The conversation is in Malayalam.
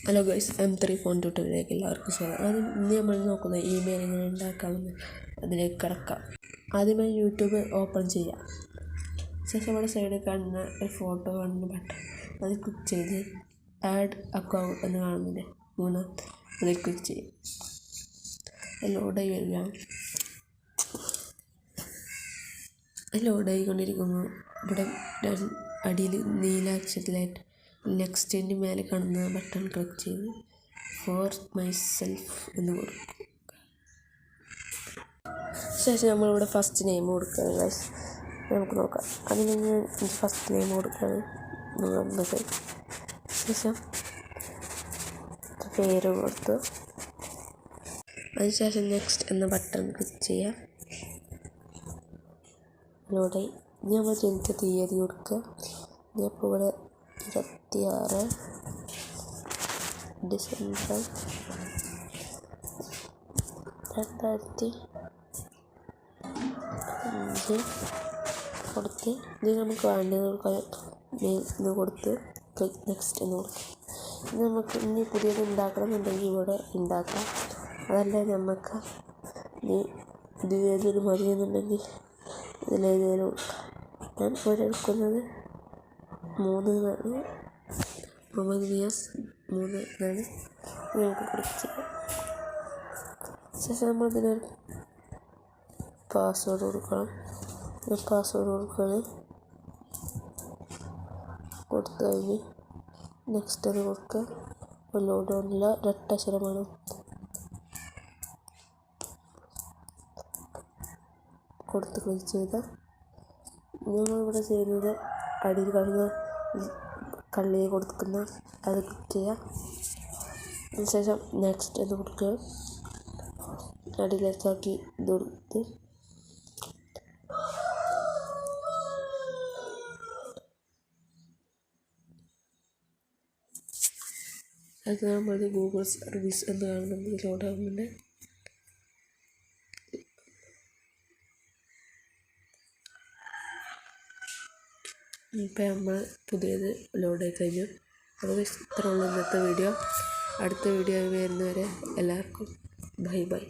ഹലോ ഗൈസ്, M3 ഫോൺ ട്യൂട്ടോറിയലിലേക്ക് എല്ലാവർക്കും സ്വാഗതം. ഇന്ന് നമ്മൾ നോക്കുന്നത് ഇമെയിൽ എങ്ങനെ ഉണ്ടാക്കാമെന്ന്. അതിലേക്ക് കിടക്കാം. ആദ്യമായി യൂട്യൂബ് ഓപ്പൺ ചെയ്യാം. ശേഷം നമ്മുടെ സൈഡിൽ കാണുന്ന ഒരു ഫോട്ടോ കാണുന്ന ബട്ടൺ അത് ക്ലിക്ക് ചെയ്ത് ആഡ് അക്കൗണ്ട് എന്ന് കാണുന്നില്ലേ, അതിൽ ക്ലിക്ക് ചെയ്യും. ലോഡായി വരിക. ലോഡായിക്കൊണ്ടിരിക്കുന്നു. ഇവിടെ അടിയിൽ നീല അക്ഷരത്തിലായിട്ട് നെക്സ്റ്റിൻ്റെ മേലെ കാണുന്ന ബട്ടൺ ക്ലിക്ക് ചെയ്ത് ഫോർ മൈസെൽഫ് എന്ന് കൊടുക്കും. ശേഷം നമ്മളിവിടെ ഫസ്റ്റ് നെയിം കൊടുക്കുകയാണ് ഗൈസ്. നമുക്ക് നോക്കാം. അതിന് ഞാൻ ഫസ്റ്റ് നെയിം കൊടുക്കുകയാണ്. ശേഷം പേര് കൊടുത്തു. അതിനുശേഷം നെക്സ്റ്റ് എന്ന ബട്ടൺ ക്ലിക്ക് ചെയ്യാം. ഇവിടെ നമ്മൾ ജനിച്ച തീയതി കൊടുക്കുക. ഞാനിപ്പോൾ ഇവിടെ 26 ഡിസംബർ 2005 കൊടുത്ത് ഇത് നമുക്ക് വേണ്ടത് ഇത് കൊടുത്ത് നെക്സ്റ്റ് എന്ന് കൊടുക്കും. ഇത് നമുക്ക് ഇനി പുതിയത് ഉണ്ടാക്കണമെന്നുണ്ടെങ്കിൽ ഇവിടെ ഉണ്ടാക്കാം. അതല്ല നമുക്ക് ഇത് ഏതൊരു മതിയെന്നുണ്ടെങ്കിൽ ഇതിലേതെങ്കിലും കൊടുക്കാം. ഞാൻ ഇവിടെ എടുക്കുന്നത് 3 എന്നാണ്. മുഹമ്മദ് നിയാസ് 3 എന്നാണ്. നമുക്ക് ക്ലിക്ക് ചെയ്യാം. ശേഷം നമ്മൾ ഇതിനൊരു പാസ്വേഡ് കൊടുക്കണം. പാസ്വേഡ് കൊടുത്തു കഴിഞ്ഞ് നെക്സ്റ്റ് അത് കൊടുക്കുക. ലോഡാണില്ല, 2 അക്ഷരമാണ്. കൊടുത്ത് ക്ലിക്ക് ചെയ്താൽ ഞങ്ങളിവിടെ ചെയ്യുന്നത് അടിയിൽ കാണുന്ന കള്ളിയെ കൊടുക്കുന്ന അത് ക്ലിക്ക് ചെയ്യാം. അതിനുശേഷം നെക്സ്റ്റ് എന്ന് കൊടുക്കുക. അടിയിലേക്കാക്കി ഇത് കൊടുത്ത് അത് നമ്മൾ ഗൂഗിൾ സർവീസ് എന്ന് കാണുന്നത് ലോഡാകുന്നുണ്ട്. ഇപ്പം നമ്മൾ പുതിയത് ലോഡായി കഴിഞ്ഞു. അപ്പോൾ ഇത്രയുള്ള ഇന്നത്തെ വീഡിയോ. അടുത്ത വീഡിയോ വരുന്നവരെ എല്ലാവർക്കും ബൈ.